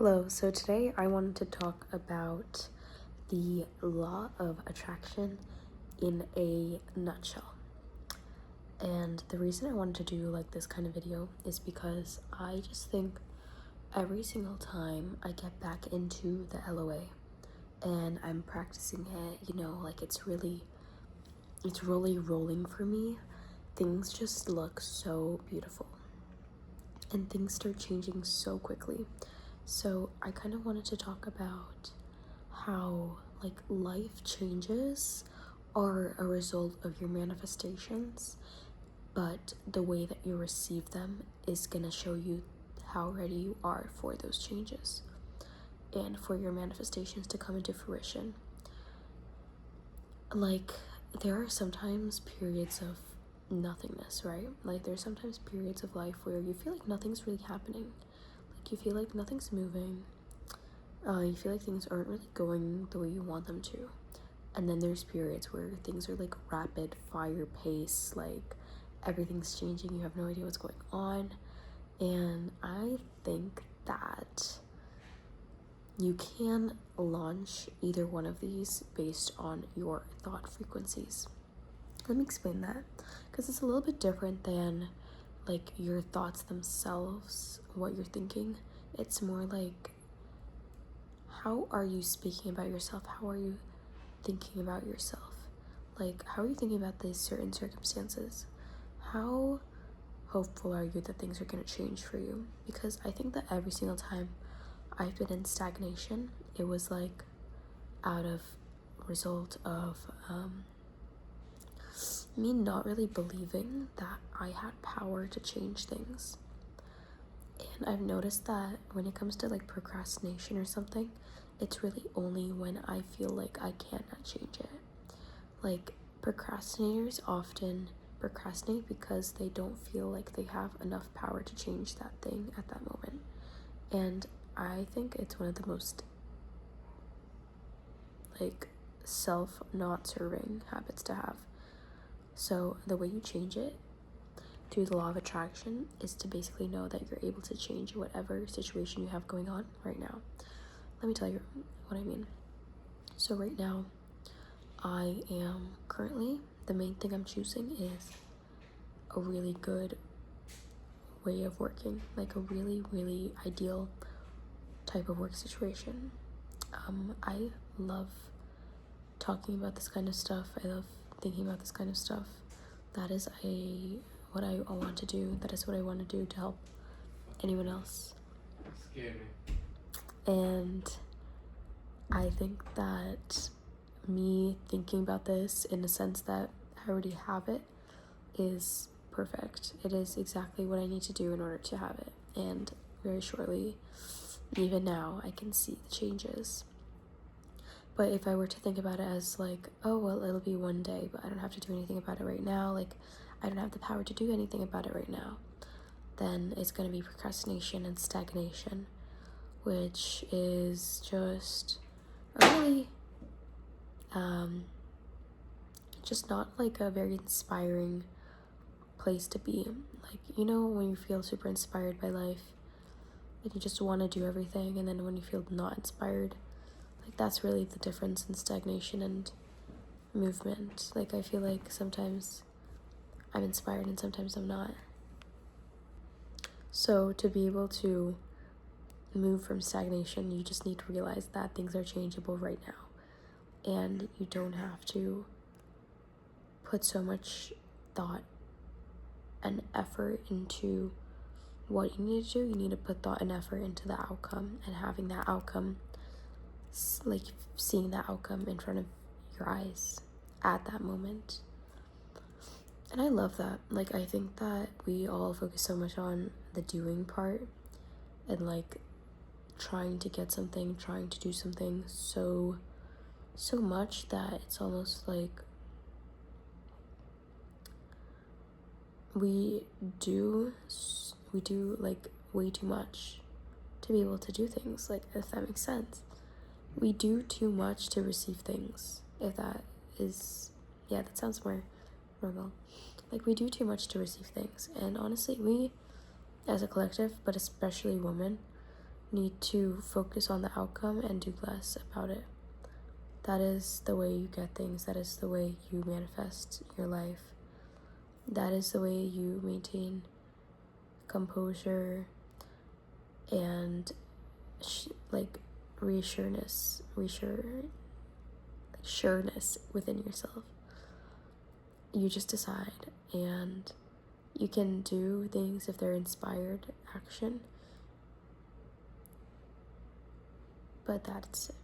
Hello, so today I wanted to talk about the law of attraction in a nutshell. And the reason I wanted to do like this kind of video is because I just think every single time I get back into the LOA and I'm practicing it, like it's really rolling for me, things just look so beautiful and things start changing so quickly. So I kind of wanted to talk about how like life changes are a result of your manifestations, but the way that you receive them is gonna show you how ready you are for those changes and for your manifestations to come into fruition. Like, there are sometimes periods of nothingness, right? Like, there's sometimes periods of life where you feel like nothing's really happening. Like, you feel like nothing's moving. You feel like things aren't really going the way you want them to. And then there's periods where things are like rapid fire pace, like everything's changing, you have no idea what's going on. And I think that you can launch either one of these based on your thought frequencies. Let me explain that, because it's a little bit different than like your thoughts themselves, what you're thinking. It's more like, how are you speaking about yourself? How are you thinking about yourself? Like, how are you thinking about these certain circumstances? How hopeful are you that things are going to change for you? Because I think that every single time I've been in stagnation, it was like out of result of me not really believing that I had power to change things. And I've noticed that when it comes to like procrastination or something, it's really only when I feel like I cannot change it. Like, procrastinators often procrastinate because they don't feel like they have enough power to change that thing at that moment. And I think it's one of the most like self not serving habits to have. So the way you change it through the law of attraction is to basically know that you're able to change whatever situation you have going on right now. Let me tell you what I mean. So right now, I am currently, the main thing I'm choosing is a really good way of working, like a really, really ideal type of work situation. I love talking about this kind of stuff. I love thinking about this kind of stuff. That is what I want to do. That is what I want to do to help anyone else. Scared me. And I think that me thinking about this in the sense that I already have it is perfect. It is exactly what I need to do in order to have it. And very shortly, even now, I can see the changes. But if I were to think about it as like, oh, well, it'll be one day, but I don't have to do anything about it right now, like I don't have the power to do anything about it right now, then it's going to be procrastination and stagnation, which is just a really just not like a very inspiring place to be. Like, when you feel super inspired by life and you just want to do everything, and then when you feel not inspired, like that's really the difference in stagnation and movement. Like, I feel like sometimes I'm inspired and sometimes I'm not. So to be able to move from stagnation, you just need to realize that things are changeable right now, and you don't have to put so much thought and effort into what you need to do. You need to put thought and effort into the outcome, and having that outcome, like seeing that outcome in front of your eyes at that moment. And I love that. Like, I think that we all focus so much on the doing part and like trying to get something, trying to do something so much that it's almost like we do like way too much to be able to do things, like, if that makes sense. We do too much to receive things, if that is, yeah, that sounds more normal. Like, we do too much to receive things, and honestly, we as a collective, but especially women, need to focus on the outcome and do less about it. That is the way you get things. That is the way you manifest your life. That is the way you maintain composure and sureness within yourself. You just decide, and you can do things if they're inspired action, but that's it.